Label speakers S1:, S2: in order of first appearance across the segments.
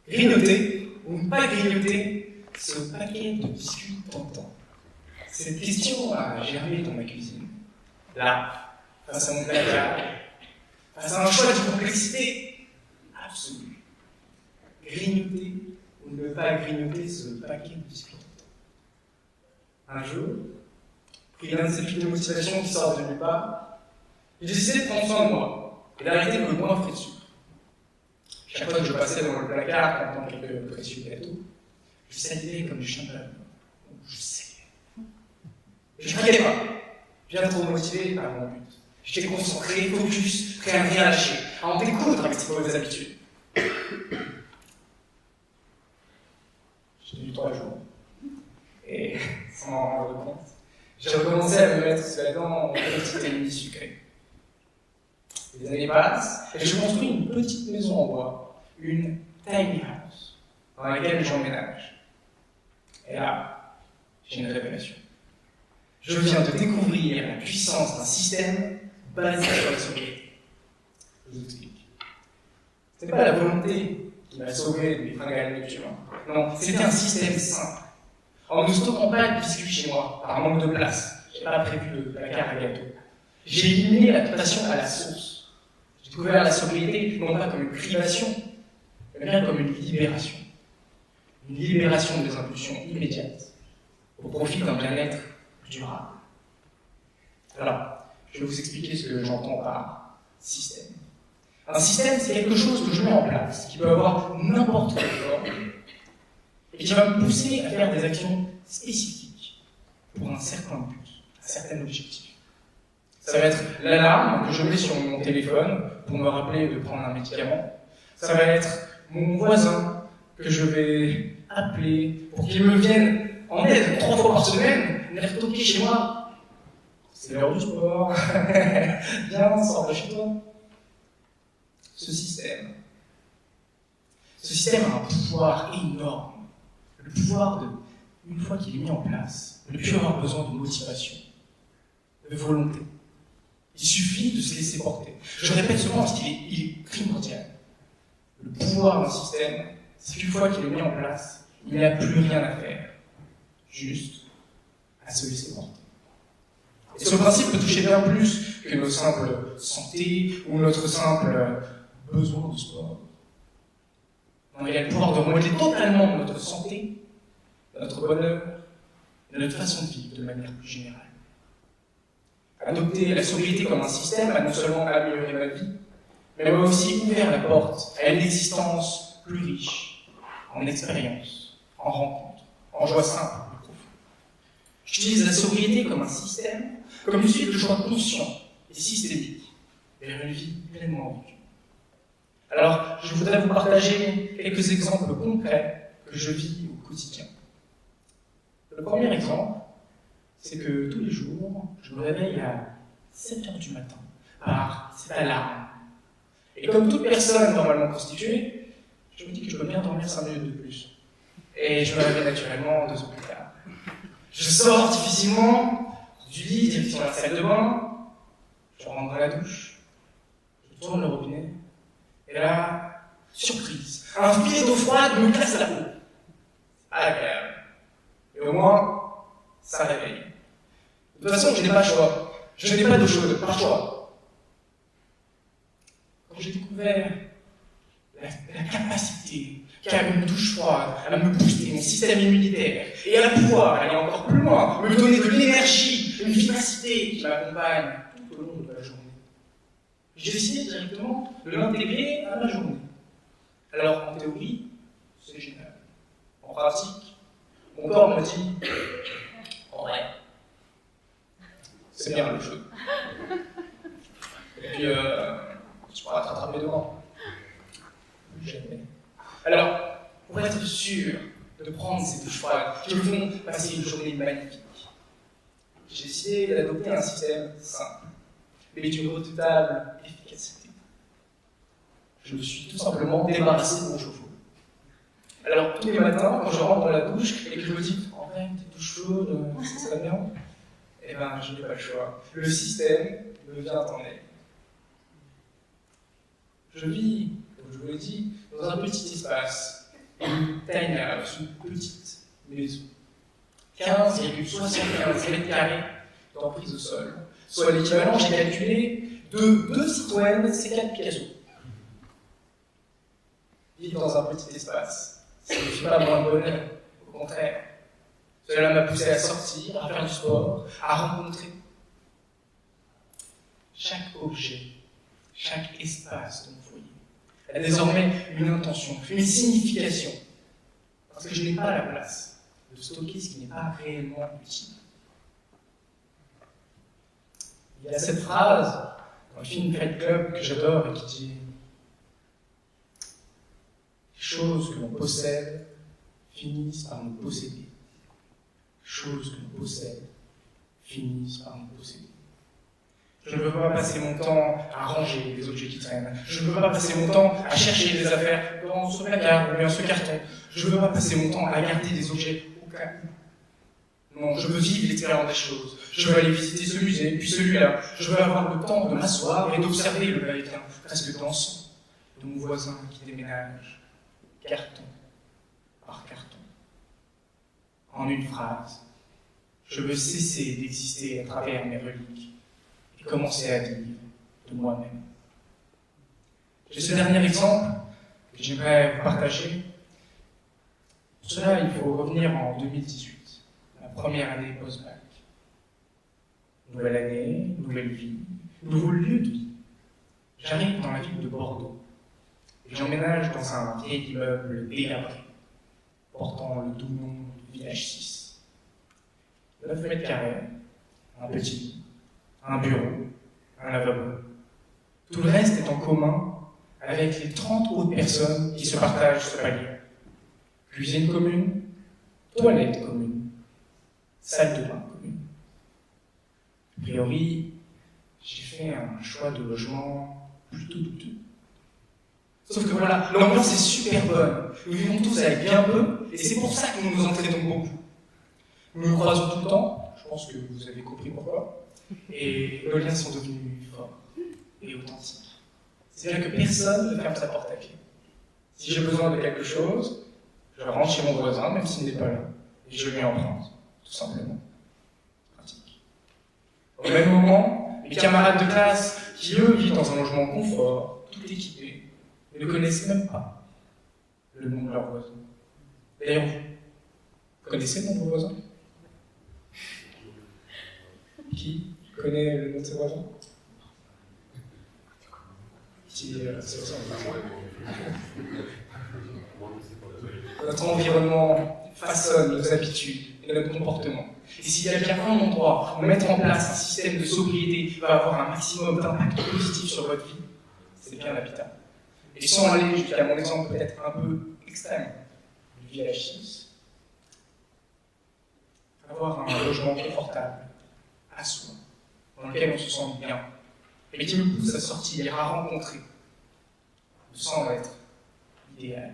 S1: Grignoter ou ne pas grignoter ce paquet de biscuits tentant? Cette question a germé dans ma cuisine. Là, face à mon placard, face à un choix de complexité absolue. Grignoter ou ne pas grignoter ce paquet de biscuits tentant? Un jour, pris d'un de ces pics de motivation qui sortent de nulle part, j'ai décidé de prendre soin de moi et d'arrêter de me goinfrer dessus. Chaque fois que je passais devant le placard, en quelques précieux gâteaux, je salivais comme du champagne. Je sais. Je ne criais pas, bien trop motivé par mon but. J'étais concentré, focus, prêt à ne rien lâcher, à en découdre avec ces mauvaises habitudes. J'ai tenu 3 jours, et sans m'en rendre compte, j'ai recommencé à me mettre sous la dent en petite ennemie sucrée. Les années passent, et je construis une petite maison en bois, une tiny house, dans laquelle j'emménage. Et là, j'ai une révélation. Je viens de découvrir la puissance d'un système basé sur la sobriété. Je vous explique. Ce n'est pas la volonté qui m'a sauvé de mes fringales nocturnes. Non, c'était un système simple. En ne stockant pas de biscuits chez moi, par manque de place, je n'ai pas prévu de placard à gâteau. J'ai éliminé la tentation à la source. J'ai découvert la sobriété non pas comme une privation, mais bien comme une libération. Une libération des impulsions immédiates, au profit d'un bien-être durable. Alors, je vais vous expliquer ce que j'entends par système. Un système, c'est quelque chose que je mets en place, qui peut avoir n'importe quelle forme, et qui va me pousser à faire des actions spécifiques pour un certain but, un certain objectif. Ça va être l'alarme que je mets sur mon téléphone pour me rappeler de prendre un médicament. Ça va être mon voisin que je vais appeler pour qu'il me vienne en aide 3 fois par semaine, venir toquer chez moi. C'est l'heure du sport. Viens, sors de chez toi. Ce système a un pouvoir énorme. Le pouvoir de, une fois qu'il est mis en place, ne plus avoir besoin de motivation, de volonté. Il suffit de se laisser porter. Je répète souvent parce qu'il est primordial. Le pouvoir d'un système, c'est qu'une fois qu'il est mis en place, il n'y a plus rien à faire. Juste à se laisser porter. Et ce principe peut toucher bien plus que notre simple santé ou notre simple besoin de sport. Non, il a le pouvoir de remodeler totalement notre santé, notre bonheur et notre façon de vivre de manière plus générale. Adopter la sobriété comme un système a non seulement amélioré ma vie, mais m'a aussi ouvert la porte à une existence plus riche, en expérience, en rencontres, en joie simple et profonde. J'utilise la sobriété comme un système, comme une suite de choix conscients et systémiques vers une vie pleinement vécue. Alors, je voudrais vous partager quelques exemples concrets que je vis au quotidien. Le premier exemple, c'est que tous les jours, je me réveille à 7h du matin par cette alarme. Et comme toute personne normalement constituée, je me dis que je peux bien dormir 5 minutes de plus. Et je me réveille naturellement 2 heures plus tard. Je sors difficilement du lit, direction la salle de bain, je rentre dans la douche, je tourne le robinet, et là, surprise, un filet d'eau froide me glace la peau. Agréable. Et au moins, ça réveille. De toute façon, je n'ai pas le choix. Je n'ai pas d'eau chaude, par choix. Quand j'ai découvert la capacité qu'a une douche froide à me booster mon système immunitaire et à pouvoir aller encore plus loin, me donner de l'énergie, une vivacité qui m'accompagne tout au long de la journée, j'ai décidé directement de l'intégrer à ma journée. Alors, en théorie, c'est génial. En pratique, mon corps me dit en vrai, c'est bien le jeu. Et puis, tu pourras te rattraper demain. Jamais. Alors, pour être sûr de prendre ces douches froides qui me font passer une journée magnifique, j'ai décidé d'adopter un système simple, mais d'une redoutable efficacité. Je me suis tout simplement débarrassé de mon chauffe-eau. Alors, tous les matins, quand je rentre dans la douche et que je me dis « En vrai, t'es douche chaude, ça serait bien », eh ben, je n'ai pas le choix. Le système me vient en aide. Je vis, comme je vous l'ai dit, dans un petit espace une tiny house, une petite maison. 15,75 mètres carrés d'emprise au sol, soit l'équivalent, j'ai calculé, de 2 Citroën C4 Picasso. Vivre dans un petit espace, ça ne fait pas moins de bonheur, au contraire. Cela m'a poussé à sortir, à faire du sport, à rencontrer. Chaque objet, chaque espace de mon foyer a désormais une intention, une signification, parce que je n'ai pas la place de stocker ce qui n'est pas réellement utile. Il y a cette phrase dans le film Fight Club que j'adore et qui dit « Les choses que l'on possède finissent par nous posséder. Les choses que l'on possède finissent par nous posséder. » Je ne veux pas passer mon temps à ranger les objets qui traînent. Je ne veux pas passer mon temps à chercher des affaires dans ce placard ou bien ce carton. Je ne veux pas passer mon temps à garder des objets au cas où. Non, je veux vivre l'expérience des choses. Je veux aller visiter ce musée, puis celui-là. Je veux avoir le temps de m'asseoir et d'observer le va-et-vient, presque dansant, de mon voisin qui déménage, carton par carton. En une phrase, je veux cesser d'exister à travers mes reliques et commencer à vivre de moi-même. J'ai ce dernier exemple que j'aimerais vous partager. Pour cela, il faut revenir en 2018, la première année post-bac. Nouvelle année, nouvelle vie, nouveau lieu de vie. J'arrive dans la ville de Bordeaux et j'emménage dans un vieil immeuble délabré, portant le doux nom de Village 6. 9 mètres carrés, un petit lit, un bureau, un lavabo. Tout le reste est en commun avec les 30 autres personnes qui se partagent ce palier. Cuisine commune, toilette commune, salle de bain commune. A priori, j'ai fait un choix de logement plutôt douteux. Sauf que voilà, l'ambiance est super bonne. Nous vivons tous avec bien peu, et c'est pour ça que nous nous entraînons beaucoup. Nous nous croisons tout le temps, je pense que vous avez compris pourquoi, et nos liens sont devenus forts et authentiques. C'est bien que personne ne ferme sa porte à clé. Si j'ai besoin de quelque chose, je rentre chez mon voisin, même s'il n'est pas là, et je lui emprunte, tout simplement. Pratique. Au même moment, mes camarades de classe, qui eux vivent dans un logement confort, tout équipé, ne connaissent même pas le nom de leur voisin. D'ailleurs, vous connaissez le nom de vos voisins? Qui connaît le nom de ses voisins? Notre environnement façonne nos habitudes et notre comportement. Et s'il y a bien un endroit où mettre en place un système de sobriété va avoir un maximum d'impact positif sur votre vie, c'est bien l'habitat. Et sans aller jusqu'à mon exemple peut-être un peu extrême du Village 6, avoir un logement confortable, à soi, dans lequel on se sent bien, et qui me pousse à sortir, à rencontrer, me semble être idéal.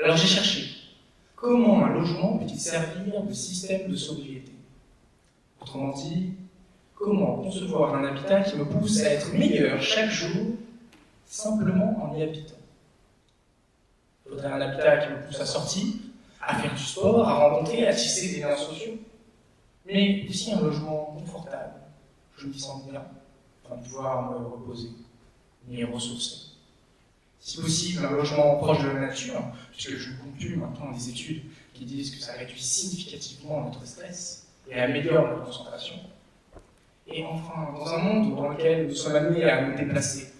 S1: Alors j'ai cherché comment un logement peut-il servir de système de sobriété. Autrement dit, comment concevoir un habitat qui me pousse à être meilleur chaque jour, simplement en y habitant. Il faudrait un habitat qui me pousse à sortir, à faire du sport, à rencontrer, à tisser des liens sociaux, mais aussi un logement confortable, je me sens bien, afin de pouvoir me reposer, m'y ressourcer. Si possible, un logement proche de la nature, puisque je conclue maintenant des études qui disent que ça réduit significativement notre stress et améliore notre concentration. Et enfin, dans un monde dans lequel nous sommes amenés à nous déplacer,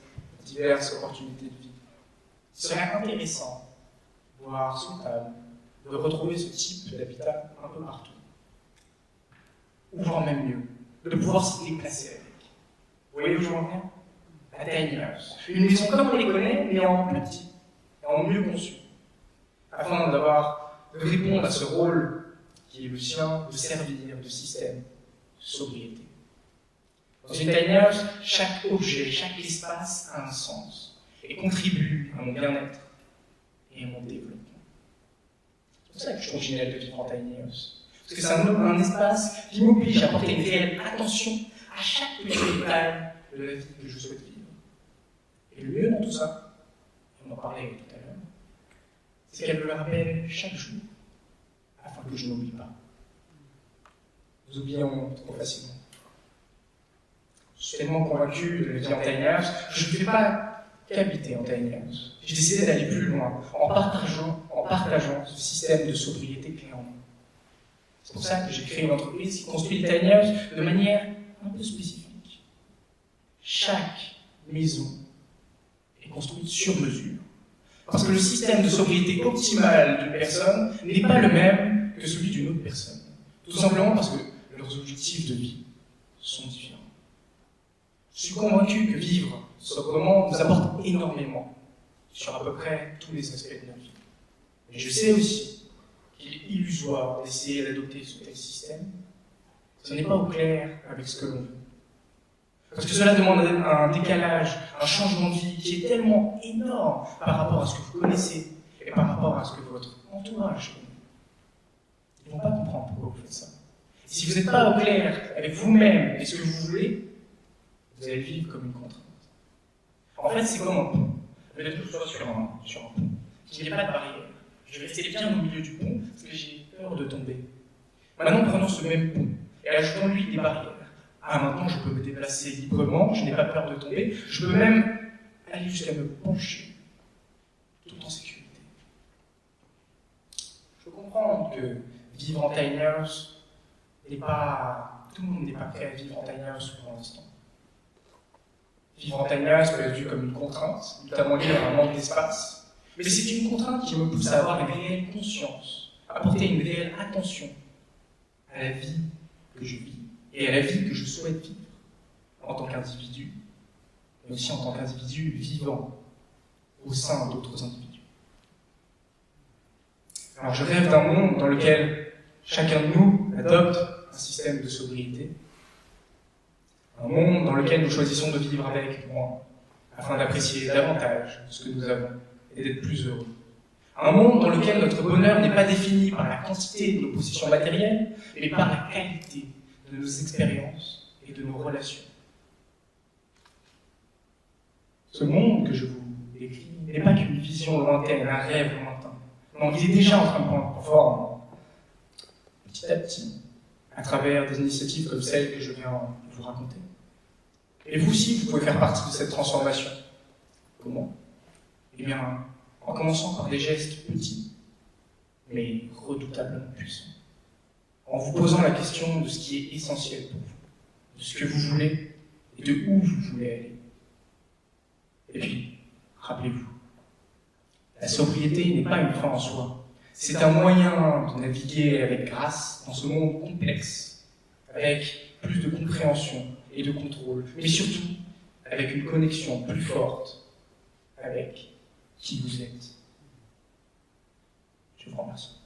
S1: diverses opportunités de vie, il serait intéressant, voire souhaitable, de retrouver ce type d'habitat un peu partout. Ou voire même mieux, de pouvoir se déplacer avec. Vous voyez où je veux en venir? La tiny house. Une maison comme on les connaît, mais en petit, et en mieux conçu, afin de répondre à ce rôle qui est le sien de servir de système de sobriété. Dans une tiny house, chaque objet, chaque espace a un sens et contribue à mon bien-être et à mon développement. C'est pour ça que je trouve génial de vivre en tiny house. Parce que c'est un espace qui m'oblige à porter une réelle attention à chaque petit détail de la vie que je souhaite vivre. Et le mieux dans tout ça, on en parlait tout à l'heure, c'est qu'elle me le rappelle chaque jour, afin que je n'oublie pas. Nous oublions trop facilement. Je suis tellement convaincu de la vie en tiny house que je ne fais pas qu'habiter en tiny house. J'ai décidé d'aller plus loin, en partageant ce système de sobriété clé en main. C'est pour ça que j'ai créé une entreprise qui construit les tiny houses de manière un peu spécifique. Chaque maison est construite sur mesure. Parce que le système de sobriété optimale d'une personne n'est pas le même que celui d'une autre personne. Tout simplement parce que leurs objectifs de vie sont différents. Je suis convaincu que vivre sobrement nous apporte énormément sur à peu près tous les aspects de notre vie. Mais je sais aussi qu'il est illusoire d'essayer d'adopter ce tel système. Ce n'est pas au clair avec ce que l'on veut. Parce que cela demande un décalage, un changement de vie qui est tellement énorme par rapport à ce que vous connaissez et par rapport à ce que votre entourage connaît. Ils ne vont pas comprendre pourquoi vous faites ça. Et si vous n'êtes pas au clair avec vous-même et ce que vous voulez, vous allez vivre comme une contrainte. En fait, c'est comme un pont. Vous êtes toujours sur un pont. Il n'y a pas de barrière. Je vais rester bien au milieu du pont parce que j'ai peur de tomber. Maintenant, prenons ce même pont et ajoutons-lui des barrières. Ah, maintenant, je peux me déplacer librement, je n'ai pas peur de tomber, je peux même aller jusqu'à me pencher, tout en sécurité. Je comprends que vivre en tiny house n'est pas... Tout le monde n'est pas prêt à vivre en tiny house pour l'instant. Vivre en tiny house peut être vu comme une contrainte, notamment liée à un manque d'espace, mais c'est une contrainte qui me pousse à avoir une réelle conscience, à porter une réelle attention à la vie que je vis et à la vie que je souhaite vivre en tant qu'individu, mais aussi en tant qu'individu vivant au sein d'autres individus. Alors je rêve d'un monde dans lequel chacun de nous adopte un système de sobriété, un monde dans lequel nous choisissons de vivre avec moins, afin d'apprécier davantage ce que nous avons et d'être plus heureux. Un monde dans lequel notre bonheur n'est pas défini par la quantité de nos possessions matérielles, mais par la qualité de nos expériences et de nos relations. Ce monde que je vous décris n'est pas qu'une vision lointaine, un rêve lointain. Non, il est déjà en train de prendre forme, petit à petit, à travers des initiatives comme celles que je viens de vous raconter. Et vous aussi, vous pouvez faire partie de cette transformation. Comment ? Eh bien, en commençant par des gestes petits, mais redoutablement puissants. En vous posant la question de ce qui est essentiel pour vous, de ce que vous voulez et de où vous voulez aller. Et puis, rappelez-vous, la sobriété n'est pas une fin en soi. C'est un moyen de naviguer avec grâce dans ce monde complexe, avec plus de compréhension et de contrôle, mais surtout avec une connexion plus forte avec qui vous êtes. Je vous remercie.